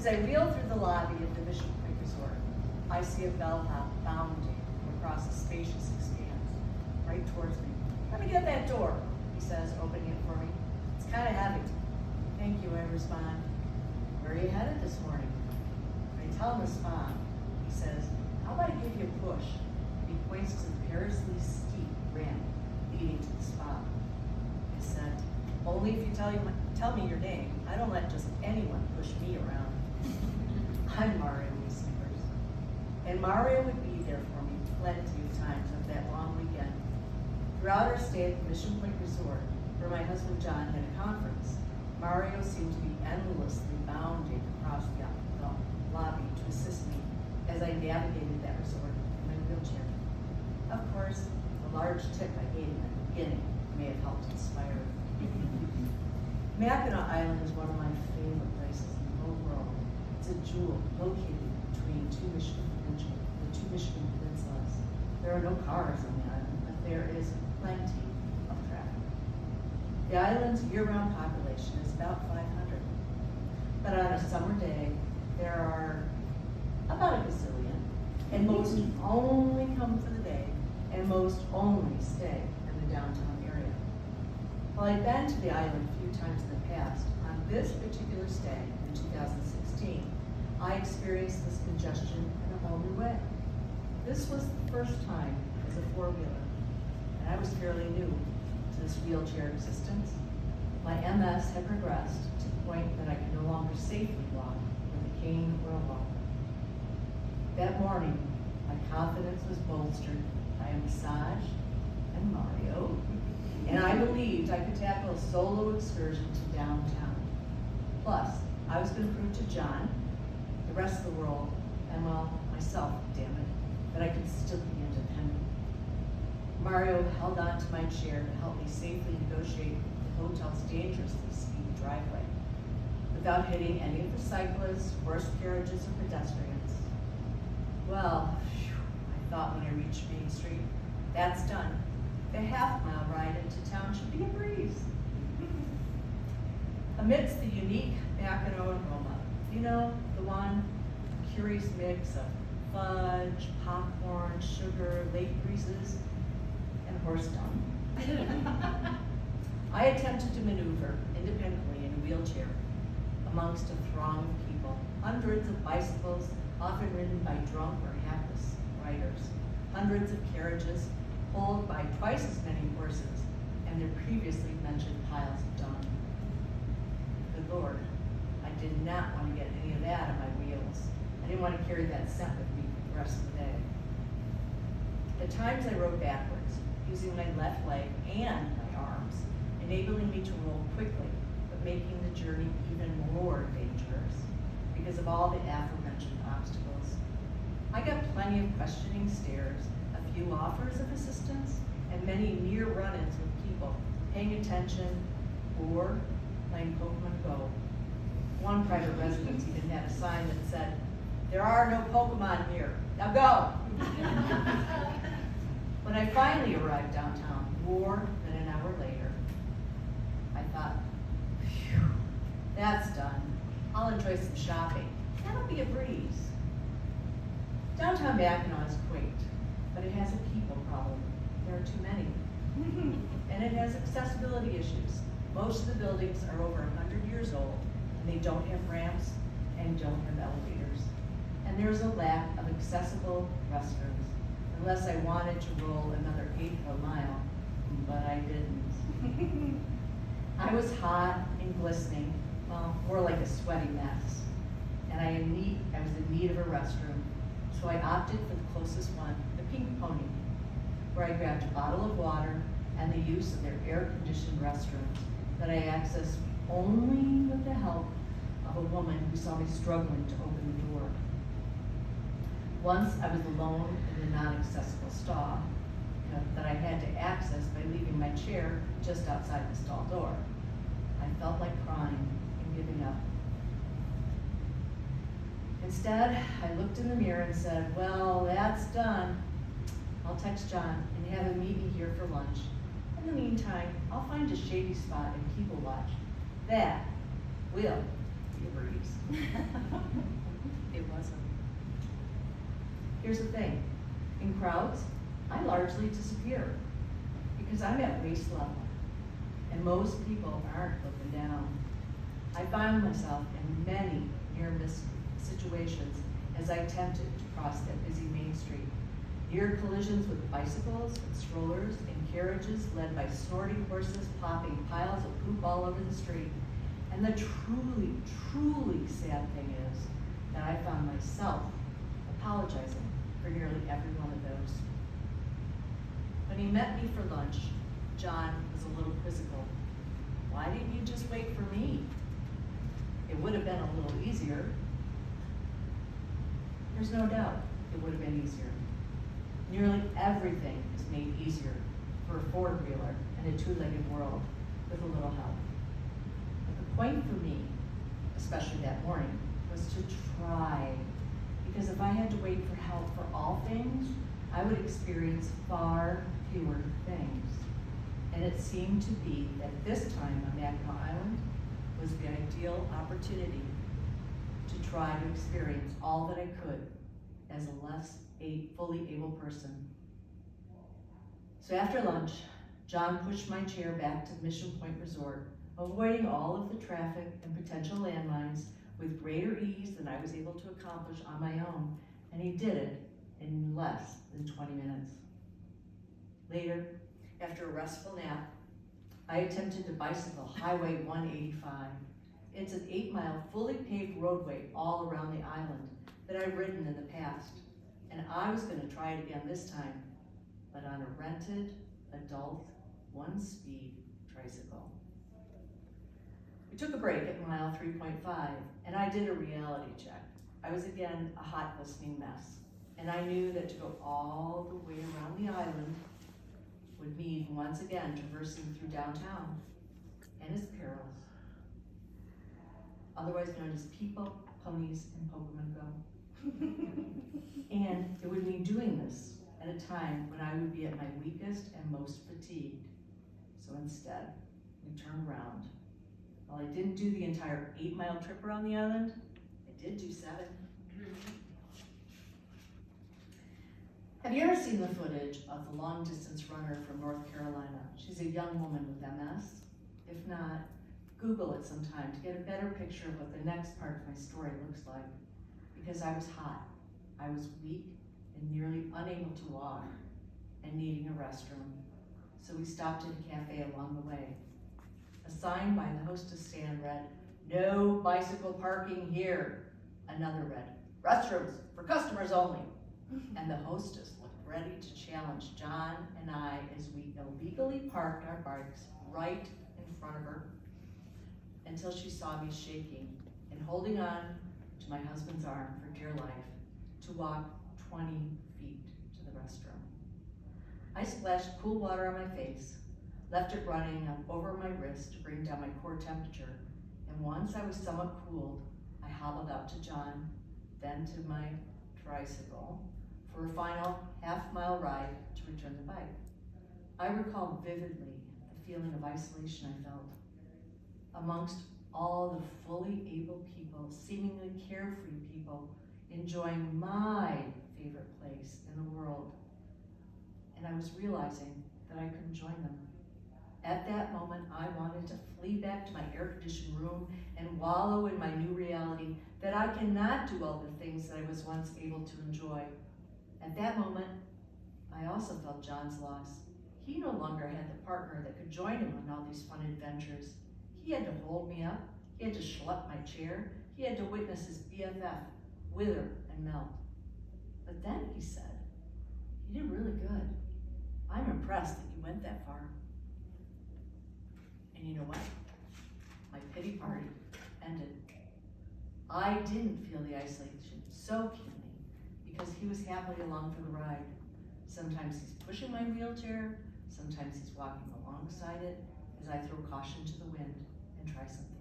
As I wheel through the lobby of the Mission Point Resort, I see a bellhop bounding across a spacious expanse, right towards me. "Let me get that door," he says, opening it for me. "It's kind of heavy." "Thank you," I respond. "Where are you headed this morning?" I tell him the spot. He says, "How about I give you a push?" He points to the perilously steep ramp leading to the spot. I said, "Only if you tell me your name. I don't let just anyone push me around." "I'm Mario," he snickers. And Mario would be there for me plenty of times of that long weekend. Throughout our stay at the Mission Point Resort, where my husband John had a conference, Mario seemed to be endlessly bounding across the lobby to assist me as I navigated that resort in my wheelchair. Of course, the large tip I gave him at the beginning may have helped inspire him. Mackinac Island is one of my favorite places in the whole world. It's a jewel located between the two Michigan peninsulas. There are no cars on the island, but there is plenty of traffic. The island's year-round population is about 500. But on a summer day, there are about a gazillion, and most only come for the day, and most only stay in the downtown area. While I've been to the island a few times in the past, on this particular stay in 2016, I experienced this congestion in a whole new way. This was the first time as a four-wheeler, and I was fairly new to this wheelchair existence. My MS had progressed to the point that I could no longer safely walk with a cane or a walker. That morning, my confidence was bolstered by a massage and Mario, and I believed I could tackle a solo excursion to downtown. Plus, I was going to prove to John, the rest of the world, and well, myself, damn it, that I could still be independent. Mario held on to my chair to help me safely negotiate the hotel's dangerously steep driveway without hitting any of the cyclists, horse carriages, or pedestrians. Well, I thought when I reached Main Street, that's done. The half-mile ride into town should be a breeze. Amidst the unique Mackinac aroma, you know, the one curious mix of fudge, popcorn, sugar, lake breezes, and horse dung. I attempted to maneuver independently in a wheelchair amongst a throng of people, hundreds of bicycles, often ridden by drunk or hapless riders, hundreds of carriages pulled by twice as many horses, and their previously mentioned piles of dung. Good Lord, I did not want to get any of that on my wheels. I didn't want to carry that scent with me for the rest of the day. At times I rode backwards, using my left leg and my arms, enabling me to roll quickly, but making the journey even more dangerous because of all the aforementioned obstacles. I got plenty of questioning stares, a few offers of assistance, and many near run-ins with people paying attention or playing Pokemon Go. One private residence even had a sign that said, "There are no Pokemon here, now go!" When I finally arrived downtown, more than an hour later, I thought, phew, that's done. I'll enjoy some shopping. That'll be a breeze. Downtown Mackinac is quaint, but it has a people problem. There are too many. And it has accessibility issues. Most of the buildings are over 100 years old, and they don't have ramps and don't have elevators. And there's a lack of accessible restrooms, unless I wanted to roll another 1/8 of a mile, but I didn't. I was hot and glistening, well, more like a sweaty mess, and I was in need of a restroom, so I opted for the closest one, the Pink Pony, where I grabbed a bottle of water and the use of their air-conditioned restrooms that I accessed only with the help of a woman who saw me struggling to open the door. Once I was alone in the non-accessible stall that I had to access by leaving my chair just outside the stall door. I felt like crying and giving up. Instead, I looked in the mirror and said, well, that's done. I'll text John and have him meet me here for lunch. In the meantime, I'll find a shady spot and people watch. That will be a breeze. It wasn't. Here's the thing, in crowds, I largely disappear because I'm at waist level and most people aren't looking down. I found myself in many near-miss situations as I attempted to cross that busy main street. Near collisions with bicycles and strollers and carriages led by snorting horses popping piles of poop all over the street. And the truly, truly sad thing is that I found myself apologizing for nearly every one of those. When he met me for lunch, John was a little quizzical. Why didn't you just wait for me? It would have been a little easier. There's no doubt it would have been easier. Nearly everything is made easier for a four-wheeler in a two-legged world with a little help. But the point for me, especially that morning, was to try. Because if I had to wait for help for all things, I would experience far fewer things. And it seemed to be that this time on Mackinac Island was the ideal opportunity to try to experience all that I could as a less fully able person. So after lunch, John pushed my chair back to Mission Point Resort, avoiding all of the traffic and potential landmines with greater ease than I was able to accomplish on my own, and he did it in less than 20 minutes. Later, after a restful nap, I attempted to bicycle Highway 185. It's an 8-mile fully paved roadway all around the island that I've ridden in the past, and I was going to try it again this time, but on a rented, adult, one-speed tricycle. We took a break at mile 3.5, and I did a reality check. I was again a hot listening mess, and I knew that to go all the way around the island would mean once again traversing through downtown and its perils, otherwise known as people, ponies, and Pokemon Go. And it would mean doing this at a time when I would be at my weakest and most fatigued. So instead, we turned around. While I didn't do the entire 8-mile trip around the island, I did do 7. Have you ever seen the footage of the long-distance runner from North Carolina? She's a young woman with MS. If not, Google it sometime to get a better picture of what the next part of my story looks like. Because I was hot, I was weak, and nearly unable to walk, and needing a restroom. So we stopped at a cafe along the way. A sign by the hostess stand read, "No bicycle parking here." Another read, "Restrooms for customers only." And the hostess looked ready to challenge John and I as we illegally parked our bikes right in front of her until she saw me shaking and holding on to my husband's arm for dear life to walk 20 feet to the restroom. I splashed cool water on my face, left it running over my wrist to bring down my core temperature, and once I was somewhat cooled, I hobbled out to John, then to my tricycle for a final half-mile ride to return the bike. I recall vividly the feeling of isolation I felt amongst all the fully able people, seemingly carefree people, enjoying my favorite place in the world. And I was realizing that I couldn't join them. At that moment, I wanted to flee back to my air-conditioned room and wallow in my new reality that I cannot do all the things that I was once able to enjoy. At that moment, I also felt John's loss. He no longer had the partner that could join him on all these fun adventures. He had to hold me up, he had to schlep my chair, he had to witness his BFF wither and melt. But then he said, "You did really good. I'm impressed that you went that far." And you know what? My pity party ended. I didn't feel the isolation so keenly because he was happily along for the ride. Sometimes he's pushing my wheelchair, sometimes he's walking alongside it as I throw caution to the wind and try something